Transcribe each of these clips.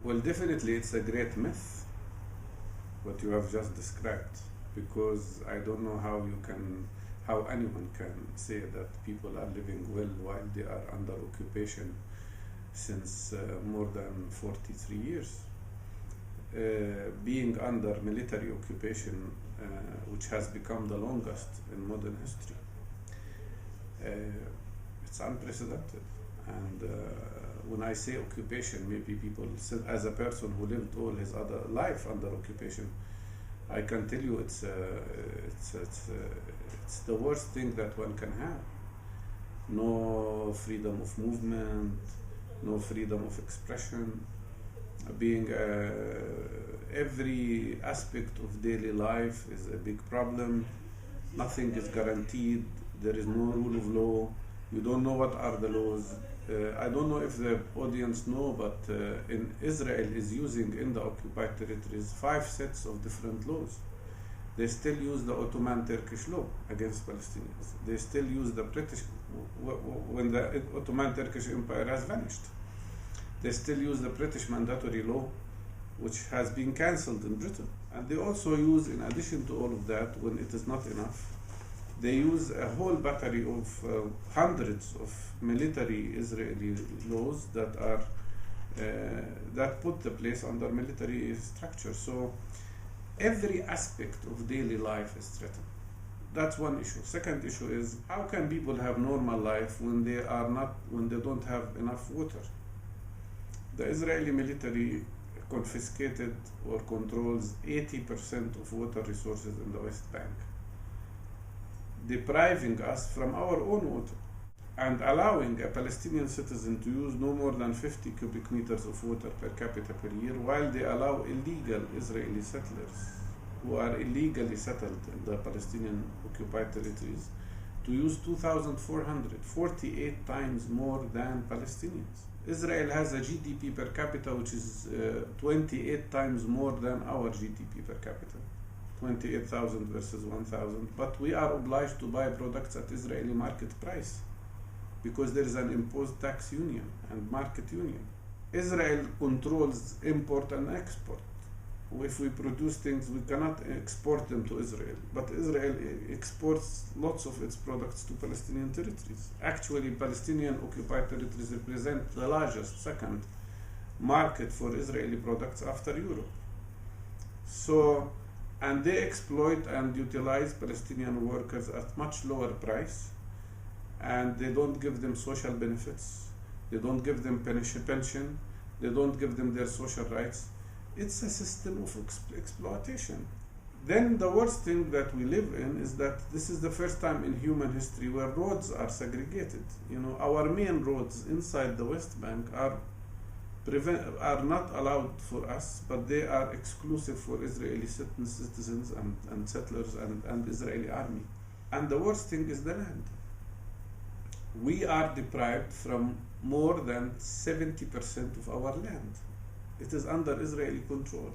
Well, definitely it's a great myth, what you have just described, because I don't know how anyone can say that people are living well while they are under occupation since more than 43 years. Being under military occupation, which has become the longest in modern history, it's unprecedented. And when I say occupation, maybe people, as a person who lived all his other life under occupation, I can tell you it's the worst thing that one can have. No freedom of movement, no freedom of expression, being every aspect of daily life is a big problem. Nothing is guaranteed. There is no rule of law. You don't know what are the laws. I don't know if the audience know, but in Israel is using in the occupied territories 5 sets of different laws. They still use the Ottoman Turkish law against Palestinians. They still use the British, when the Ottoman Turkish Empire has vanished. They still use the British mandatory law, which has been cancelled in Britain. And they also use, in addition to all of that, when it is not enough, they use a whole battery of hundreds of military Israeli laws that are that put the place under military structure. So every aspect of daily life is threatened. That's one issue. Second issue is, how can people have normal life when they don't have enough water? The Israeli military confiscated or controls 80% of water resources in the West Bank, depriving us from our own water and allowing a Palestinian citizen to use no more than 50 cubic meters of water per capita per year, while they allow illegal Israeli settlers who are illegally settled in the Palestinian occupied territories to use 2,400, 48 times more than Palestinians. Israel has a GDP per capita which is 28 times more than our GDP per capita. 28,000 versus 1,000, but we are obliged to buy products at Israeli market price because there is an imposed tax union and market union. Israel controls import and export. If we produce things, we cannot export them to Israel, but Israel exports lots of its products to Palestinian territories. Actually, Palestinian occupied territories represent the largest second market for Israeli products after Europe. So, and they exploit and utilize Palestinian workers at much lower price, and they don't give them social benefits, they don't give them pension, they don't give them their social rights. It's a system of exploitation. Then the worst thing that we live in is that this is the first time in human history where roads are segregated. You know, our main roads inside the West Bank are not allowed for us, but they are exclusive for Israeli citizens and settlers and Israeli army. And the worst thing is the land. We are deprived from more than 70% of our land. It is under Israeli control.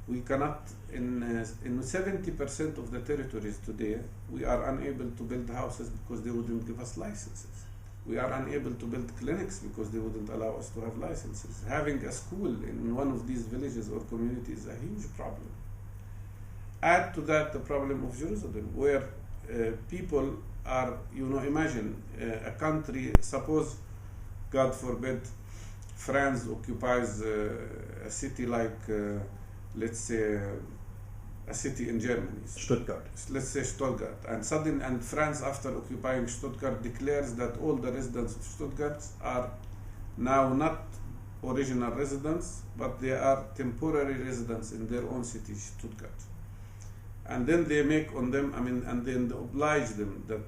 We cannot, in 70% of the territories today, we are unable to build houses because they wouldn't give us licenses. We are unable to build clinics because they wouldn't allow us to have licenses. Having a school in one of these villages or communities is a huge problem. Add to that the problem of Jerusalem, where people are, imagine a country, suppose, God forbid, France occupies a city like, let's say, a city in Germany. Stuttgart. Let's say Stuttgart. And France, after occupying Stuttgart, declares that all the residents of Stuttgart are now not original residents, but they are temporary residents in their own city, Stuttgart. And then they make on them, and then oblige them that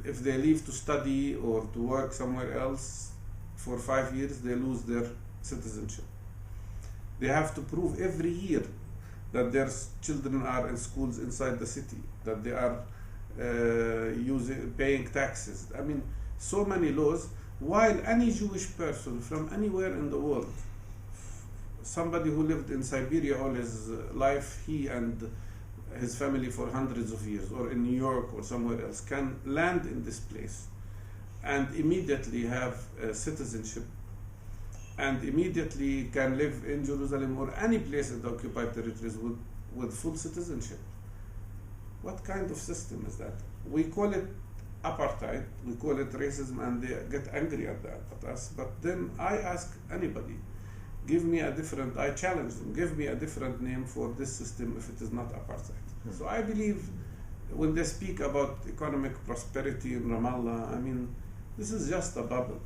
if they leave to study or to work somewhere else for 5 years, they lose their citizenship. They have to prove every year that their children are in schools inside the city, that they are paying taxes. So many laws, while any Jewish person from anywhere in the world, somebody who lived in Siberia all his life, he and his family for hundreds of years, or in New York or somewhere else, can land in this place and immediately have citizenship and immediately can live in Jerusalem or any place in the occupied territories with full citizenship. What kind of system is that? We call it apartheid, we call it racism, and they get angry at us. But then I ask anybody, I challenge them, give me a different name for this system if it is not apartheid. So I believe when they speak about economic prosperity in Ramallah, I mean, this is just a bubble.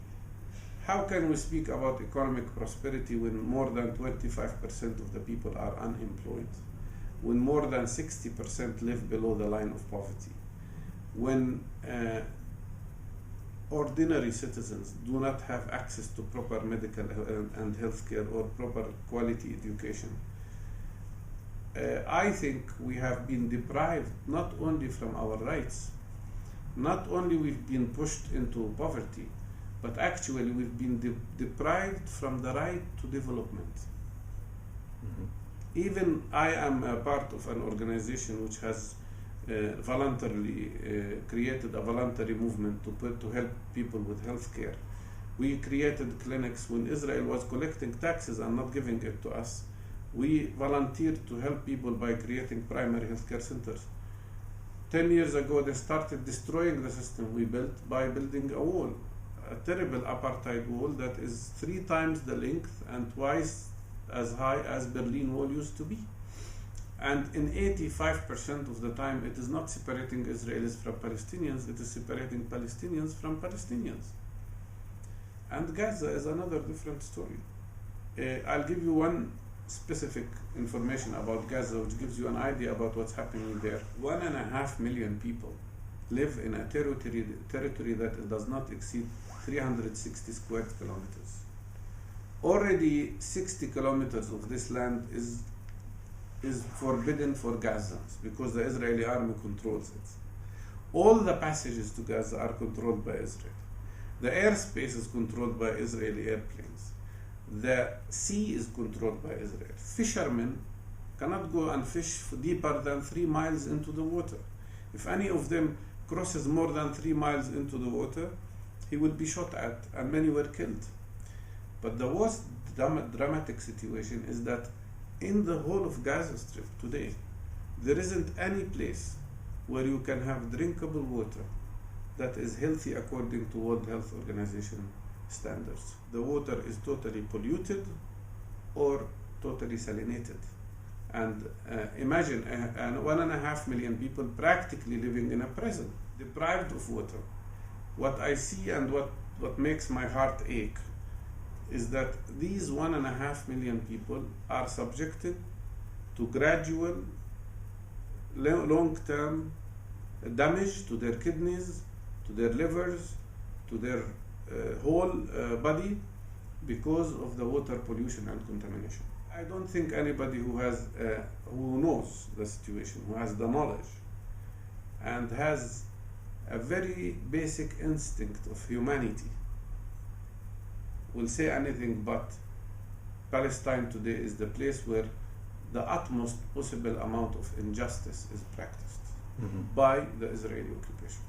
How can we speak about economic prosperity when more than 25% of the people are unemployed? When more than 60% live below the line of poverty? When ordinary citizens do not have access to proper medical and health care or proper quality education? I think we have been deprived not only from our rights, not only we've been pushed into poverty, but actually we've been deprived from the right to development. Mm-hmm. Even I am a part of an organization which has voluntarily created a voluntary movement to help people with health care. We created clinics when Israel was collecting taxes and not giving it to us. We volunteered to help people by creating primary healthcare centers. 10 years ago, they started destroying the system we built by building a wall, a terrible apartheid wall that is 3 times the length and twice as high as Berlin Wall used to be. And in 85% of the time, it is not separating Israelis from Palestinians, it is separating Palestinians from Palestinians. And Gaza is another different story. I'll give you one specific information about Gaza, which gives you an idea about what's happening there. 1.5 million people live in a territory that does not exceed 360 square kilometers. Already 60 kilometers of this land is forbidden for Gazans because the Israeli army controls it. All the passages to Gaza are controlled by Israel. The airspace is controlled by Israeli airplanes. The sea is controlled by Israel. Fishermen cannot go and fish deeper than 3 miles into the water. If any of them crosses more than 3 miles into the water, he will be shot at, and many were killed. But the most dramatic situation is that in the whole of Gaza Strip today, there isn't any place where you can have drinkable water that is healthy according to World Health Organization standards. The water is totally polluted or totally salinated. And imagine 1.5 million people practically living in a prison, deprived of water. What I see and what makes my heart ache is that these 1.5 million people are subjected to gradual, long-term damage to their kidneys, to their livers, to their whole body because of the water pollution and contamination. I don't think anybody who knows the situation, who has the knowledge, and has a very basic instinct of humanity will say anything but Palestine today is the place where the utmost possible amount of injustice is practiced by the Israeli occupation.